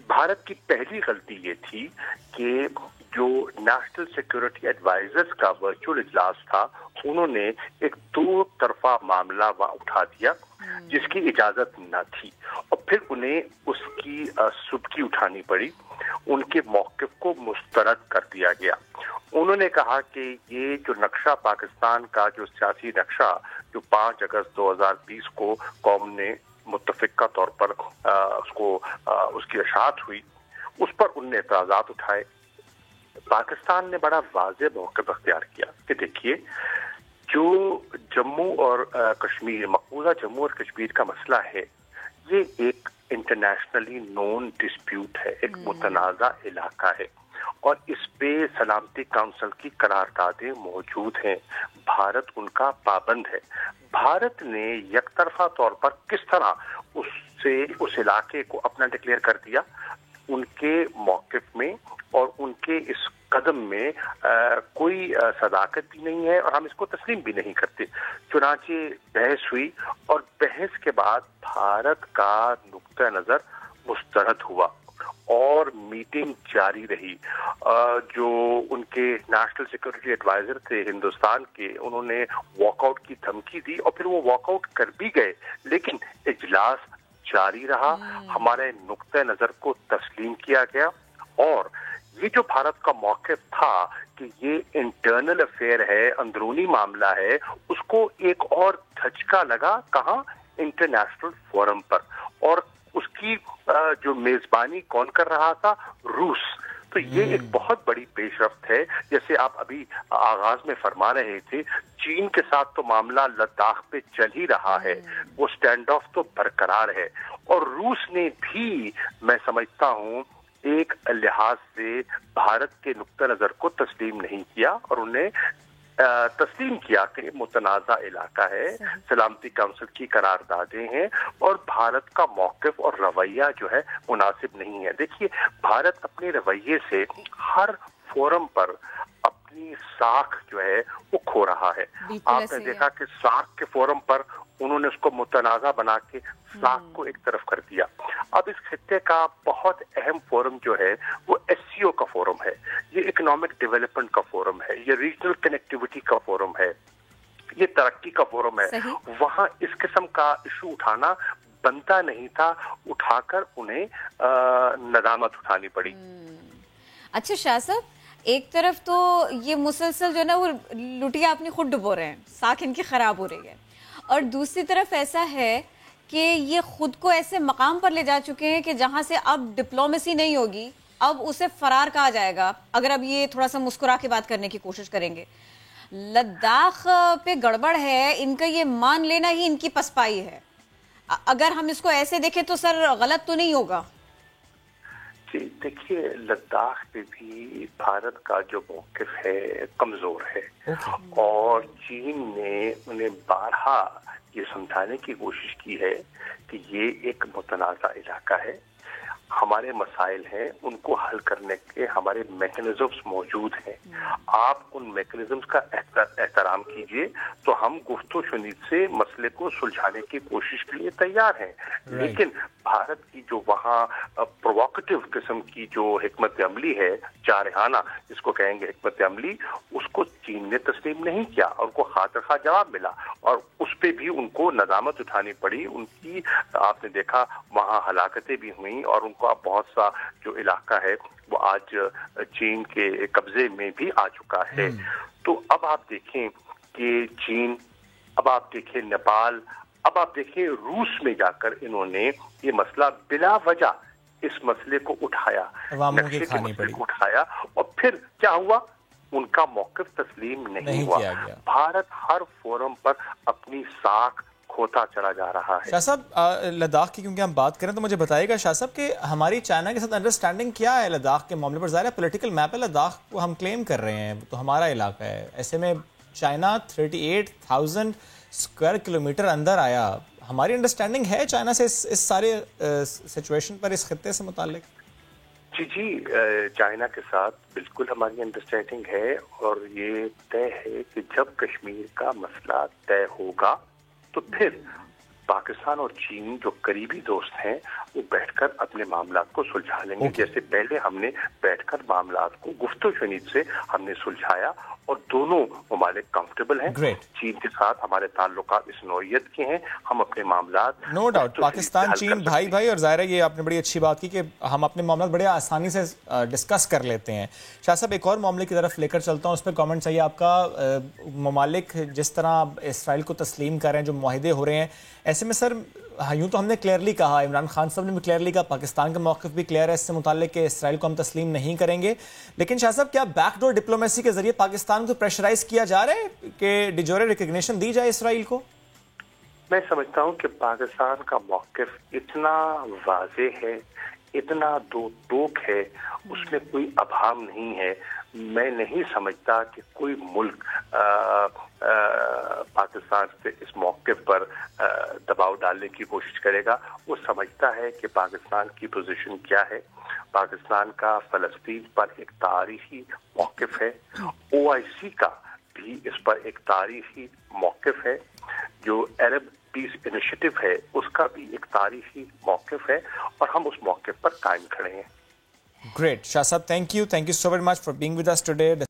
भारत की पहली गलती ये थी कि जो नेशनल सिक्योरिटी एडवाइजर्स का वर्चुअल इजलास था, उन्होंने एक दो तरफा मामला उठा दिया जिसकी इजाजत न थी, और फिर उन्हें उसकी सुबकी उठानी पड़ी। उनके मौक़िफ़ को मुस्तरद कर दिया गया। उन्होंने कहा कि ये जो नक्शा पाकिस्तान का, जो सियासी नक्शा जो 5 अगस्त 2020 को कौम ने मुत्तफ़िक़ा तौर पर उसकी अशात हुई, उस पर उनने एतराज़ात उठाए। पाकिस्तान ने बड़ा वाज़ेह मौक़िफ़ अख्तियार किया कि देखिए, जो जम्मू और कश्मीर, मक़बूज़ा जम्मू और कश्मीर का मसला है, ये एक इंटरनेशनली नोन डिस्प्यूट है, एक मुतनाज़ा इलाका है, और इस पे सलामती काउंसिल की करारदादें मौजूद हैं। भारत उनका पाबंद है। भारत ने यकतरफा तौर पर किस तरह उस इलाके को अपना डिक्लेयर कर दिया, उनके मौक़िफ़ में और उनके इस कदम में कोई सदाकत भी नहीं है, और हम इसको तस्लीम भी नहीं करते। चुनांचे बहस हुई, और बहस के बाद भारत का नुक्ता नज़र मुस्तरद हुआ और मीटिंग जारी रही। जो उनके नेशनल सिक्योरिटी एडवाइजर थे हिंदुस्तान के, उन्होंने वॉकआउट की धमकी दी, और फिर वो वॉकआउट कर भी गए, लेकिन इजलास जारी रहा। हमारे नुक्ता नज़र को तस्लीम किया गया, और ये जो भारत का मौक़िफ़ था कि ये इंटरनल अफेयर है, अंदरूनी मामला है, उसको एक और धचका लगा कहाँ? इंटरनेशनल फोरम पर। और उसकी जो मेज़बानी कौन कर रहा था? रूस। तो ये एक बहुत बड़ी पेशरफ्त है। जैसे आप अभी आगाज में फरमा रहे थे, चीन के साथ तो मामला लद्दाख पे चल ही रहा है, वो स्टैंड ऑफ तो बरकरार है, और रूस ने भी, मैं समझता हूँ, एक लिहाज से भारत के नुक्ता नज़र को तस्लीम नहीं किया, और उन्हें तस्लीम किया कि मुतनाज़ा इलाका है, सलामती काउंसिल की करारदादें हैं, और भारत का मौक़िफ़ और रवैया जो है मुनासिब नहीं है। देखिए, भारत अपने रवैये से हर फोरम पर अपनी साख जो है वो खो रहा है। आपने देखा कि साख के फोरम पर उन्होंने उसको मुतनाज़ा बना के साख को एक तरफ कर दिया। अब इस खित्ते का बहुत अहम फोरम जो है वो एससीओ का फोरम है, ये इकोनॉमिक डेवलपमेंट का फोरम है, ये रीजनल कनेक्टिविटी का फोरम है, ये तरक्की का फोरम है। वहाँ इस किस्म का इशू उठाना बनता नहीं था, उठाकर उन्हें नदामत उठानी पड़ी। अच्छा शाह साहब, एक तरफ तो ये मुसलसल जो ना वो लुटिया अपनी खुद डुबो रहे हैं, साख इनकी खराब हो रही है, और दूसरी तरफ ऐसा है कि ये खुद को ऐसे मकाम पर ले जा चुके हैं कि जहां से अब डिप्लोमेसी नहीं होगी, अब उसे फरार कहा जाएगा अगर अब ये थोड़ा सा मुस्कुरा के बात करने की कोशिश करेंगे। लद्दाख पे गड़बड़ है, इनका ये मान लेना ही इनकी पसपाई है। अगर हम इसको ऐसे देखें तो सर गलत तो नहीं होगा? जी देखिए, लद्दाख पे भी भारत का जो मौक़िफ़ है कमज़ोर है, और चीन ने उन्हें बारहा ये समझाने की कोशिश की है कि ये एक मुतनाज़ा इलाका है, हमारे मसाइल हैं, उनको हल करने के हमारे मैकेनिज़म्स मौजूद हैं। आप उन मैकेनिज़म्स का एहतराम कीजिए, तो हम गुफ्तगू शुनीद से मसले को सुलझाने की कोशिश के लिए तैयार हैं। लेकिन भारत की जो वहाँ प्रोवोकेटिव किस्म की जो हिकमत अमली है, जारहाना जिसको कहेंगे हिकमत अमली, उसको चीन ने तस्लीम नहीं किया, और उनको खातिर खा जवाब मिला, और उस पर भी उनको नदामत उठानी पड़ी। उनकी आपने देखा वहाँ हलाकतें भी हुई, और उनको अब बहुत सा जो इलाका है वो आज चीन के कब्जे में भी आ चुका है। तो अब आप देखें कि चीन, अब आप देखें नेपाल, अब आप देखें रूस में जाकर इन्होंने ये मसला बिला वजह इस मसले को उठाया, नक्शे के मसले को उठाया, और फिर क्या हुआ? उनका मौक़िफ़ तस्लीम नहीं हुआ। भारत हर फोरम पर अपनी साख खोता चला जा रहा है। शाह साहब, लद्दाख की क्योंकि हम बात करें तो मुझे बताइएगा शाह साहब कि हमारी चाइना के साथ अंडरस्टैंडिंग क्या है लद्दाख के मामले पर? ज़ाहिर है पॉलिटिकल मैप है, लद्दाख को हम क्लेम कर रहे हैं, तो हमारा इलाका है, ऐसे में चाइना 38,000 स्क्वायर किलोमीटर अंदर आया। हमारी अंडरस्टैंडिंग है चाइना से इस सारे सिचुएशन पर, इस खित्ते से मुताल्लिक? जी, चाइना के साथ बिल्कुल हमारी अंडरस्टैंडिंग है, और ये तय है कि जब कश्मीर का मसला तय होगा तो फिर पाकिस्तान और चीन जो करीबी दोस्त हैं वो बैठकर अपने मामलात को सुलझा लेंगे। जैसे पहले हमने बैठकर मामलात को गुफ्तगू से हमने सुलझाया और दोनों ममालिक कंफर्टेबल हैं। चीन के साथ हमारे ताल्लुकात इस नौइयत के हैं, हम अपने मामलात नो डाउट पाकिस्तान चीन भाई भाई, और ज़ाहिर है ये आपने बड़ी अच्छी बात की कि हम अपने मामलात बड़े आसानी से डिस्कस कर लेते हैं। शाह साहब एक और मामले की तरफ लेकर चलता हूँ, उस पर कमेंट चाहिए आपका। ममालिक जिस तरह इसराइल को तस्लीम कर रहे हैं, जो मुआहिदे हो रहे हैं, ऐसे में सर यूँ तो हमने क्लियरली कहा, इमरान खान साहब ने भी क्लियरली कहा, पाकिस्तान का मौक़िफ़ भी क्लियर है इससे मुताल्लिक कि इसराइल को हम तस्लीम नहीं करेंगे, लेकिन शाह साहब क्या बैकडोर डिप्लोमेसी के जरिए पाकिस्तान को प्रेशराइज किया जा रहा है कि डिजोरे रिकग्निशन दी जाए इसराइल को? मैं समझता हूँ कि पाकिस्तान का मौक़िफ़ इतना वाज़ेह है, इतना दो टोक है, उसमें कोई अभाव नहीं है। मैं नहीं समझता कि कोई मुल्क पाकिस्तान से इस मौके पर दबाव डालने की कोशिश करेगा। वो समझता है कि पाकिस्तान की पोजीशन क्या है। पाकिस्तान का फ़लस्तीन पर एक तारीखी मौक़िफ़ है, OIC का भी इस पर एक तारीखी मौक़िफ़ है, जो अरब पीस इनिशिएटिव है उसका भी एक तारीखी मौक़िफ़ है, और हम उस मौक़िफ़ पर कायम खड़े हैं। Great. Shah Sahab, thank you so very much for being with us today.